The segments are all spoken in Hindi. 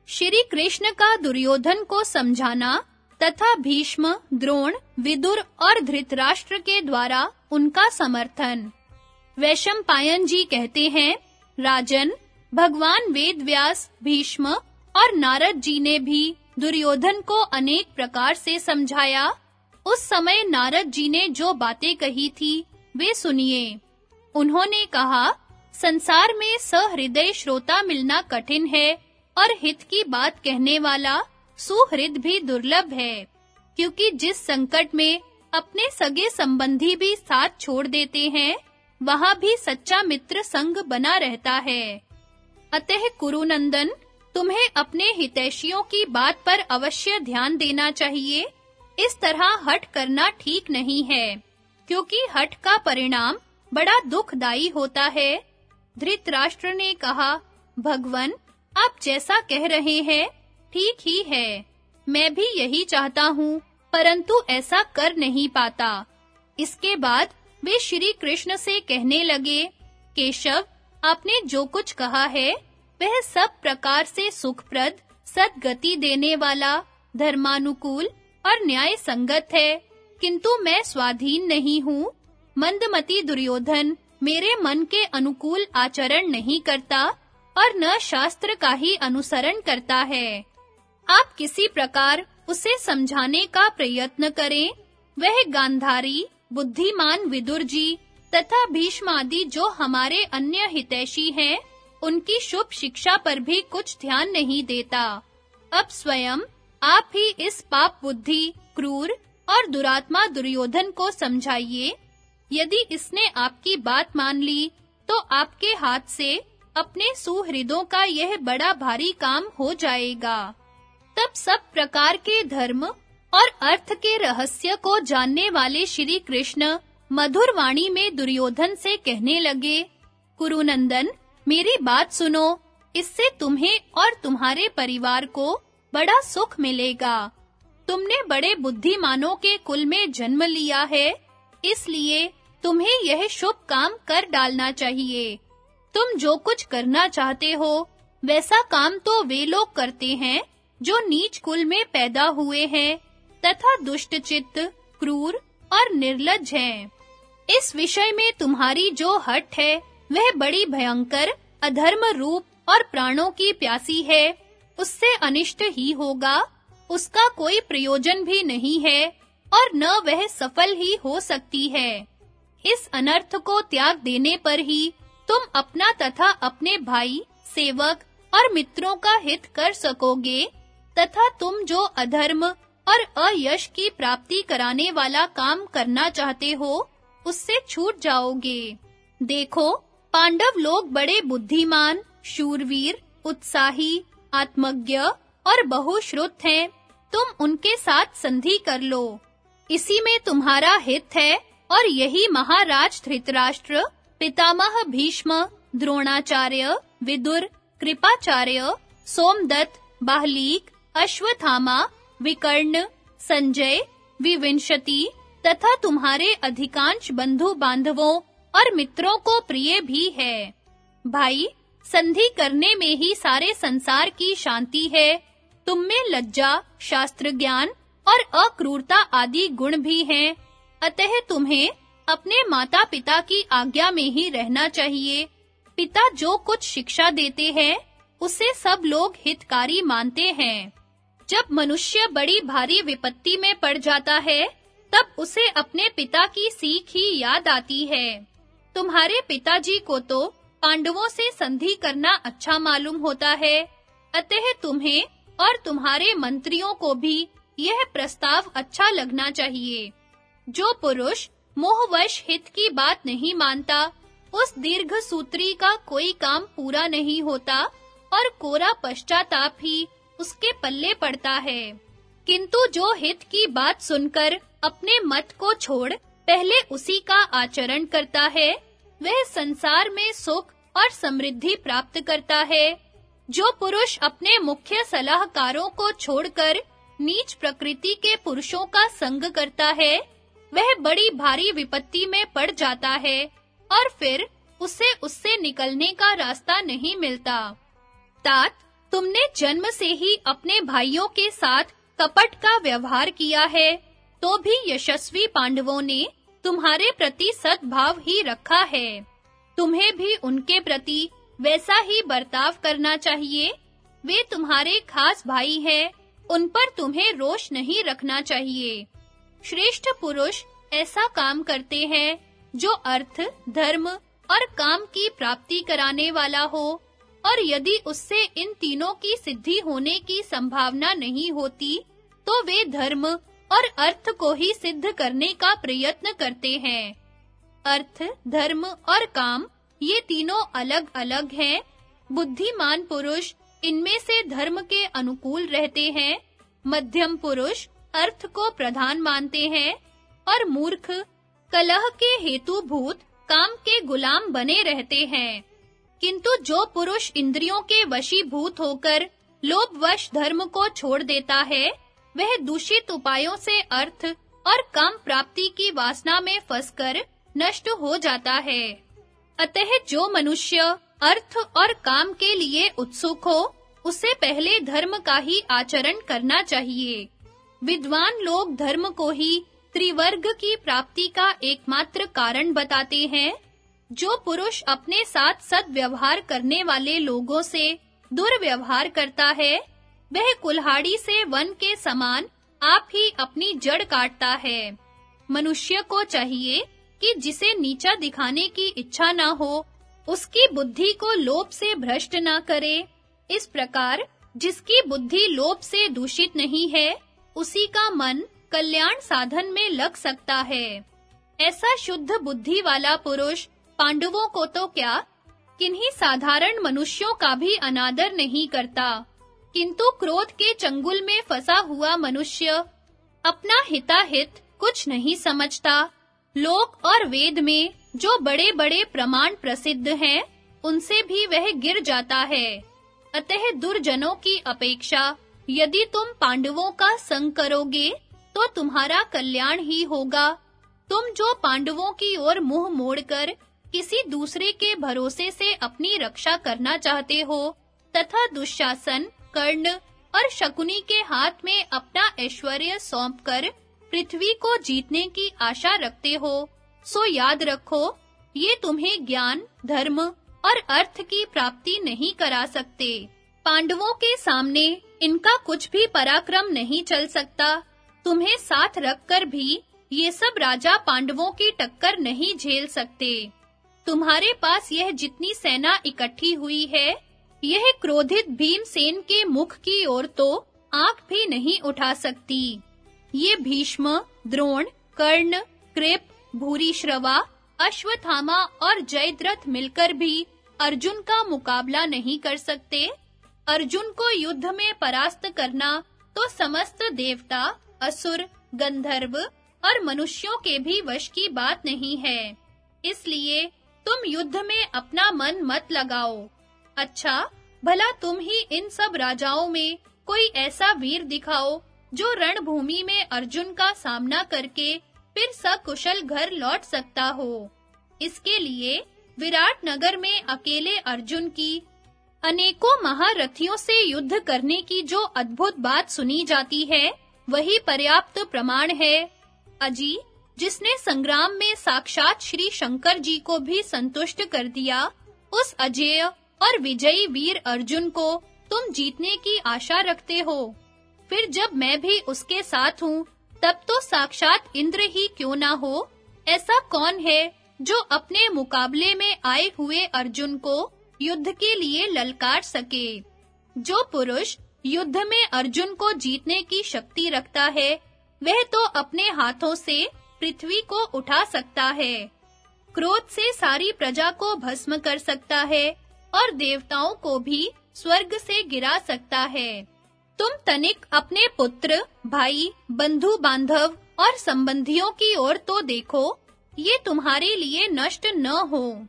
श्री कृष्ण का दुर्योधन को समझाना तथा भीष्म, द्रोण, विदुर और धृतराष्ट्र के द्वारा उनका समर्थन। वैशंपायन जी कहते हैं, राजन, भगवान वेदव्यास, भीष्म और नारद जी ने भी दुर्योधन को अनेक प्रकार से समझाया। उस समय नारद जी ने जो बातें कही थी, वे सुनिए। उन्होंने कहा, संसार में सहृदय श्रोता मिलना कठिन है और हित की बात कहने वाला सुहृद भी दुर्लभ है, क्योंकि जिस संकट में अपने सगे संबंधी भी साथ छोड़ देते हैं, वहां भी सच्चा मित्र संग बना रहता है। अतः कुरुनंदन, तुम्हें अपने हितैषियों की बात पर अवश्य ध्यान देना चाहिए। इस तरह हठ करना ठीक नहीं है, क्योंकि हठ का परिणाम बड़ा दुखदाई होता है। धृतराष्ट्र ने कहा, भगवन, आप जैसा कह रहे हैं ठीक ही है। मैं भी यही चाहता हूँ, परंतु ऐसा कर नहीं पाता। इसके बाद वे श्री कृष्ण से कहने लगे, केशव, आपने जो कुछ कहा है वह सब प्रकार से सुखप्रद, सद्गति देने वाला, धर्मानुकूल और न्याय संगत है, किंतु मैं स्वाधीन नहीं हूँ। मंदमती दुर्योधन मेरे मन के अनुकूल आचरण नहीं करता और न शास्त्र का ही अनुसरण करता है। आप किसी प्रकार उसे समझाने का प्रयत्न करें। वह गांधारी, बुद्धिमान विदुर जी तथा भीष्म आदि जो हमारे अन्य हितैषी हैं, उनकी शुभ शिक्षा पर भी कुछ ध्यान नहीं देता। अब स्वयं आप ही इस पाप बुद्धि, क्रूर और दुरात्मा दुर्योधन को समझाइए। यदि इसने आपकी बात मान ली, तो आपके हाथ से अपने सुहृदों का यह बड़ा भारी काम हो जाएगा। तब सब प्रकार के धर्म और अर्थ के रहस्य को जानने वाले श्री कृष्ण मधुर वाणी में दुर्योधन से कहने लगे, कुरुनंदन, मेरी बात सुनो। इससे तुम्हें और तुम्हारे परिवार को बड़ा सुख मिलेगा। तुमने बड़े बुद्धिमानों के कुल में जन्म लिया है, इसलिए तुम्हें यह शुभ काम कर डालना चाहिए। तुम जो कुछ करना चाहते हो, वैसा काम तो वे लोग करते हैं जो नीच कुल में पैदा हुए हैं तथा दुष्टचित्त, क्रूर और निर्लज्ज हैं। इस विषय में तुम्हारी जो हठ है, वह बड़ी भयंकर, अधर्म रूप और प्राणों की प्यासी है। उससे अनिष्ट ही होगा, उसका कोई प्रयोजन भी नहीं है और न वह सफल ही हो सकती है। इस अनर्थ को त्याग देने पर ही तुम अपना तथा अपने भाई, सेवक और मित्रों का हित कर सकोगे तथा तुम जो अधर्म और अयश की प्राप्ति कराने वाला काम करना चाहते हो, उससे छूट जाओगे। देखो, पांडव लोग बड़े बुद्धिमान, शूरवीर, उत्साही, आत्मज्ञ और बहुश्रुत हैं। तुम उनके साथ संधि कर लो। इसी में तुम्हारा हित है और यही महाराज धृतराष्ट्र, पितामह भीष्म, द्रोणाचार्य, विदुर, कृपाचार्य, सोमदत्त, बाहलीक, अश्वत्थामा, विकर्ण, संजय, विविंशति तथा तुम्हारे अधिकांश बंधु बांधवों और मित्रों को प्रिय भी है। भाई, संधि करने में ही सारे संसार की शांति है। तुम में लज्जा, शास्त्र ज्ञान और अक्रूरता आदि गुण भी हैं। अतः तुम्हें अपने माता-पिता की आज्ञा में ही रहना चाहिए। पिता जो कुछ शिक्षा देते हैं, उसे सब लोग हितकारी मानते हैं। जब मनुष्य बड़ी भारी विपत्ति में पड़ जाता है, तब उसे अपने पिता की सीख ही याद आती है। तुम्हारे पिताजी को तो पांडवों से संधि करना अच्छा मालूम होता है, अतः तुम्हें और तुम्हारे मंत्रियों को भी यह प्रस्ताव अच्छा लगना चाहिए। जो पुरुष मोहवश हित की बात नहीं मानता, उस दीर्घसूत्री का कोई काम पूरा नहीं होता और कोरा पश्चाताप ही उसके पल्ले पड़ता है। किंतु जो हित की बात सुनकर अपने मत को छोड़ पहले उसी का आचरण करता है, वह संसार में सुख और समृद्धि प्राप्त करता है। जो पुरुष अपने मुख्य सलाहकारों को छोड़कर नीच प्रकृति के पुरुषों का संग करता है, वह बड़ी भारी विपत्ति में पड़ जाता है और फिर उसे उससे निकलने का रास्ता नहीं मिलता। तात, तुमने जन्म से ही अपने भाइयों के साथ कपट का व्यवहार किया है, तो भी यशस्वी पांडवों ने तुम्हारे प्रति सद्भाव ही रखा है। तुम्हें भी उनके प्रति वैसा ही बर्ताव करना चाहिए। वे तुम्हारे खास भाई हैं, उन पर तुम्हें रोष नहीं रखना चाहिए। श्रेष्ठ पुरुष ऐसा काम करते हैं जो अर्थ, धर्म और काम की प्राप्ति कराने वाला हो, और यदि उससे इन तीनों की सिद्धि होने की संभावना नहीं होती, तो वे धर्म और अर्थ को ही सिद्ध करने का प्रयत्न करते हैं। अर्थ, धर्म और काम ये तीनों अलग-अलग हैं। बुद्धिमान पुरुष इनमें से धर्म के अनुकूल रहते हैं, मध्यम पुरुष अर्थ को प्रधान मानते हैं, और मूर्ख कलह के हेतुभूत काम के गुलाम बने रहते हैं। किंतु जो पुरुष इंद्रियों के वशीभूत होकर लोभवश धर्म को छोड़ देता है, वह दूषित उपायों से अर्थ और काम प्राप्ति की वासना में फंसकर नष्ट हो जाता है। अतः जो मनुष्य अर्थ और काम के लिए उत्सुक हो, उसे पहले धर्म का ही आचरण करना चाहिए। विद्वान लोग धर्म को ही त्रिवर्ग की प्राप्ति का एकमात्र कारण बताते हैं। जो पुरुष अपने साथ सद्व्यवहार करने वाले लोगों से दुर्व्यवहार करता है, वह कुल्हाड़ी से वन के समान आप ही अपनी जड़ काटता है। मनुष्य को चाहिए कि जिसे नीचा दिखाने की इच्छा ना हो, उसकी बुद्धि को लोभ से भ्रष्ट ना करे। इस प्रकार जिसकी बुद्धि लोभ से दूषित नहीं है, उसी का मन कल्याण साधन में लग सकता है। ऐसा शुद्ध बुद्धि वाला पुरुष पांडवों को तो क्या, किन्हीं साधारण मनुष्यों का भी अनादर नहीं करता, किंतु क्रोध के चंगुल में फंसा हुआ मनुष्य अपना हिताहित कुछ नहीं समझता। लोक और वेद में जो बड़े-बड़े प्रमाण प्रसिद्ध हैं, उनसे भी वह गिर जाता है। अतः दुर्जनों की अपेक्षा यदि तुम पांडवों का संग करोगे, तो तुम्हारा कल्याण ही होगा। तुम जो पांडवों की ओर मुंह मोड़कर किसी दूसरे के भरोसे से अपनी रक्षा करना चाहते हो, तथा दुशासन, कर्ण और शकुनी के हाथ में अपना ऐश्वर्य सौंपकर पृथ्वी को जीतने की आशा रखते हो, सो याद रखो, ये तुम्हें ज्ञान, धर्म और अर्थ की प्राप्ति नहीं करा सकते। पांडवों के सामने इनका कुछ भी पराक्रम नहीं चल सकता। तुम्हें साथ रखकर भी ये सब राजा पांडवों की टक्कर नहीं झेल सकते। तुम्हारे पास यह जितनी सेना इकट्ठी हुई है, यह क्रोधित भीमसेन के मुख की ओर तो आंख भी नहीं उठा सकती। ये भीष्म, द्रोण, कर्ण, कृप, भूरिश्रवा, अश्वत्थामा और जयद्रथ मिलकर भी अर्जुन का मुकाबला नहीं कर सकते। अर्जुन को युद्ध में परास्त करना तो समस्त देवता, असुर, गंधर्व और मनुष्यों के भी वश की बात नहीं है। इसलिए तुम युद्ध में अपना मन मत लगाओ। अच्छा, भला तुम ही इन सब राजाओं में कोई ऐसा वीर दिखाओ जो रणभूमि में अर्जुन का सामना करके फिर सकुशल घर लौट सकता हो। इसके लिए विराट नगर में अकेले अर्जुन की अनेकों महारथियों से युद्ध करने की जो अद्भुत बात सुनी जाती है, वही पर्याप्त प्रमाण है। अजी, जिसने संग्राम में साक्षात श्री शंकर जी को भी संतुष्ट कर दिया, उस अजेय और विजयी वीर अर्जुन को तुम जीतने की आशा रखते हो। फिर जब मैं भी उसके साथ हूँ, तब तो साक्षात इंद्र ही क्यों ना हो। ऐसा कौन है जो अपने मुकाबले में आए हुए अर्जुन को युद्ध के लिए ललकार सके? जो पुरुष युद्ध में अर्जुन को जीतने की शक्ति रखता है, वह तो अपने हाथों से पृथ्वी को उठा सकता है, क्रोध से सारी प्रजा को भस्म कर सकता है और देवताओं को भी स्वर्ग से गिरा सकता है। तुम तनिक अपने पुत्र, भाई, बंधु बांधव और संबंधियों की ओर तो देखो, ये तुम्हारे लिए नष्ट न हो।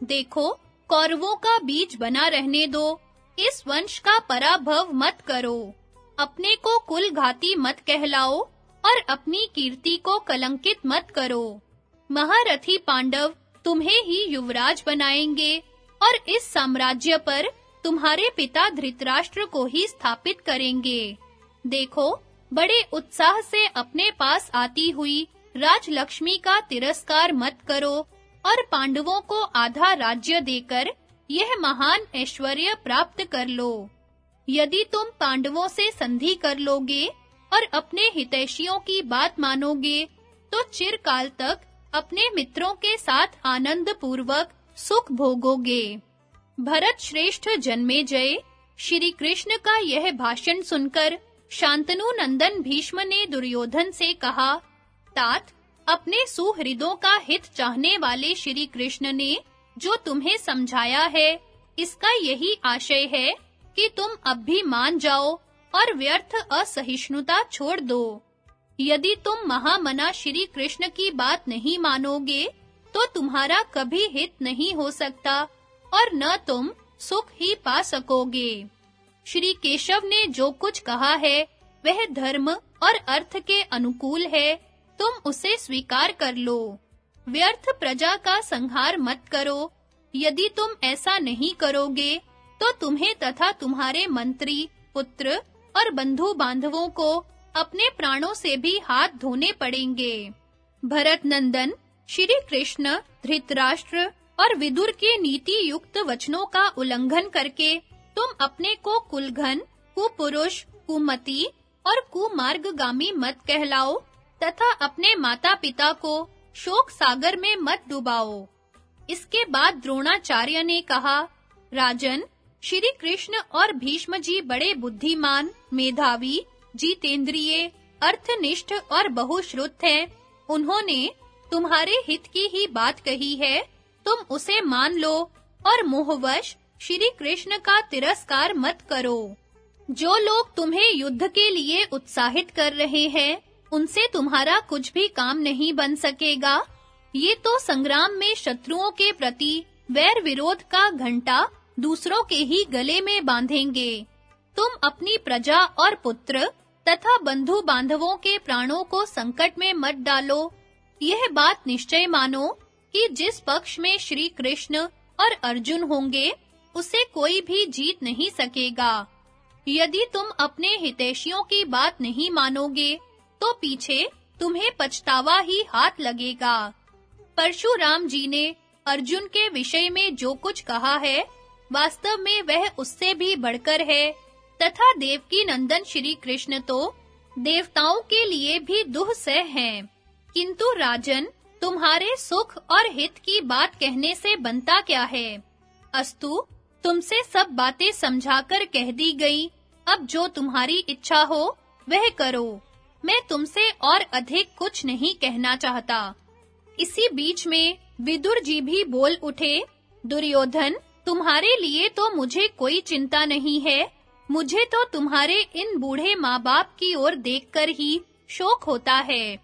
देखो, कौरवों का बीज बना रहने दो, इस वंश का पराभव मत करो, अपने को कुलघाती मत कहलाओ और अपनी कीर्ति को कलंकित मत करो। महारथी पांडव तुम्हें ही युवराज बनाएंगे और इस साम्राज्य पर तुम्हारे पिता धृतराष्ट्र को ही स्थापित करेंगे। देखो, बड़े उत्साह से अपने पास आती हुई राजलक्ष्मी का तिरस्कार मत करो और पांडवों को आधा राज्य देकर यह महान ऐश्वर्य प्राप्त कर लो। यदि तुम पांडवों से संधि कर लोगे और अपने हितैषियों की बात मानोगे, तो चिरकाल तक अपने मित्रों के साथ आनंद पूर्वक सुख भोगोगे। भरत श्रेष्ठ जन्मेजय, श्री कृष्ण का यह भाषण सुनकर शांतनु नंदन भीष्म ने दुर्योधन से कहा, तात, अपने सुहृदों का हित चाहने वाले श्री कृष्ण ने जो तुम्हें समझाया है, इसका यही आशय है कि तुम अब भी मान जाओ और व्यर्थ असहिष्णुता छोड़ दो। यदि तुम महामना श्री कृष्ण की बात नहीं मानोगे, तो तुम्हारा कभी हित नहीं हो सकता और न तुम सुख ही पा सकोगे। श्री केशव ने जो कुछ कहा है, वह धर्म और अर्थ के अनुकूल है, तुम उसे स्वीकार कर लो। व्यर्थ प्रजा का संहार मत करो। यदि तुम ऐसा नहीं करोगे, तो तुम्हें तथा तुम्हारे मंत्री, पुत्र और बंधु बांधवों को अपने प्राणों से भी हाथ धोने पड़ेंगे। भरत नंदन, श्री कृष्ण, धृतराष्ट्र और विदुर के नीति युक्त वचनों का उल्लंघन करके तुम अपने को कुलघन, कुपुरुष, कुमति और कुमार्गगामी मत कहलाओ तथा अपने माता-पिता को शोक सागर में मत डुबाओ। इसके बाद द्रोणाचार्य ने कहा, राजन, श्री कृष्ण और भीष्म जी बड़े बुद्धिमान, मेधावी, जितेंद्रिय, अर्थनिष्ठ और बहुश्रुत हैं। उन्होंने तुम्हारे हित की ही बात कही है, तुम उसे मान लो और मोहवश श्री कृष्ण का तिरस्कार मत करो। जो लोग तुम्हें युद्ध के लिए उत्साहित कर रहे हैं, उनसे तुम्हारा कुछ भी काम नहीं बन सकेगा। ये तो संग्राम में शत्रुओं के प्रति वैर विरोध का घंटा दूसरों के ही गले में बांधेंगे। तुम अपनी प्रजा और पुत्र तथा बंधु बांधवों के प्राणों को संकट में मत डालो। यह बात निश्चय मानो कि जिस पक्ष में श्री कृष्ण और अर्जुन होंगे, उसे कोई भी जीत नहीं सकेगा। यदि तुम अपने हितैषियों की बात नहीं मानोगे, तो पीछे तुम्हें पछतावा ही हाथ लगेगा। परशुराम जी ने अर्जुन के विषय में जो कुछ कहा है, वास्तव में वह उससे भी बढ़कर है तथा देवकी नंदन श्री कृष्ण तो देवताओं के लिए भी दुःसह हैं। किंतु राजन, तुम्हारे सुख और हित की बात कहने से बनता क्या है? अस्तु, तुमसे सब बातें समझाकर कह दी गई। अब जो तुम्हारी इच्छा हो वह करो। मैं तुमसे और अधिक कुछ नहीं कहना चाहता। इसी बीच में विदुर जी भी बोल उठे, दुर्योधन, तुम्हारे लिए तो मुझे कोई चिंता नहीं है। मुझे तो तुम्हारे इन बूढ़े माँ-बाप की ओर देखकर ही शोक होता है,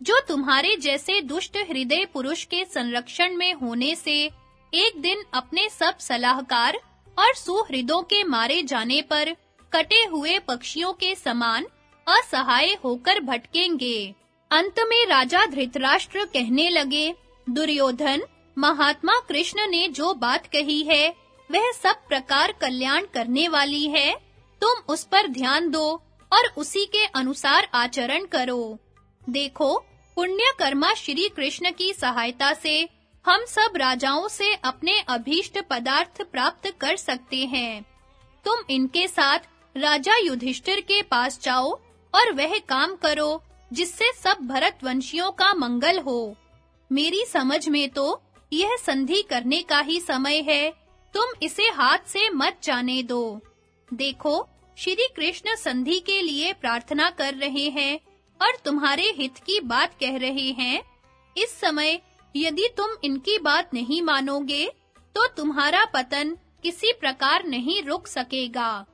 जो तुम्हारे जैसे दुष्ट हृदय पुरुष के संरक्षण में होने से एक दिन अपने सब सलाहकार और सुहृदों के मारे जाने पर कटे हुए पक्षियों के समान असहाय होकर भटकेंगे। अंत में राजा धृतराष्ट्र कहने लगे, दुर्योधन, महात्मा कृष्ण ने जो बात कही है, वह सब प्रकार कल्याण करने वाली है। तुम उस पर ध्यान दो और उसी के अनुसार आचरण करो। देखो, पुण्य कर्मा श्री कृष्ण की सहायता से हम सब राजाओं से अपने अभीष्ट पदार्थ प्राप्त कर सकते हैं। तुम इनके साथ राजा युधिष्ठिर के पास जाओ और वह काम करो जिससे सब भरतवंशियों का मंगल हो। मेरी समझ में तो यह संधि करने का ही समय है। तुम इसे हाथ से मत जाने दो। देखो, श्री कृष्ण संधि के लिए प्रार्थना कर रहे हैं और तुम्हारे हित की बात कह रहे हैं। इस समय यदि तुम इनकी बात नहीं मानोगे, तो तुम्हारा पतन किसी प्रकार नहीं रुक सकेगा।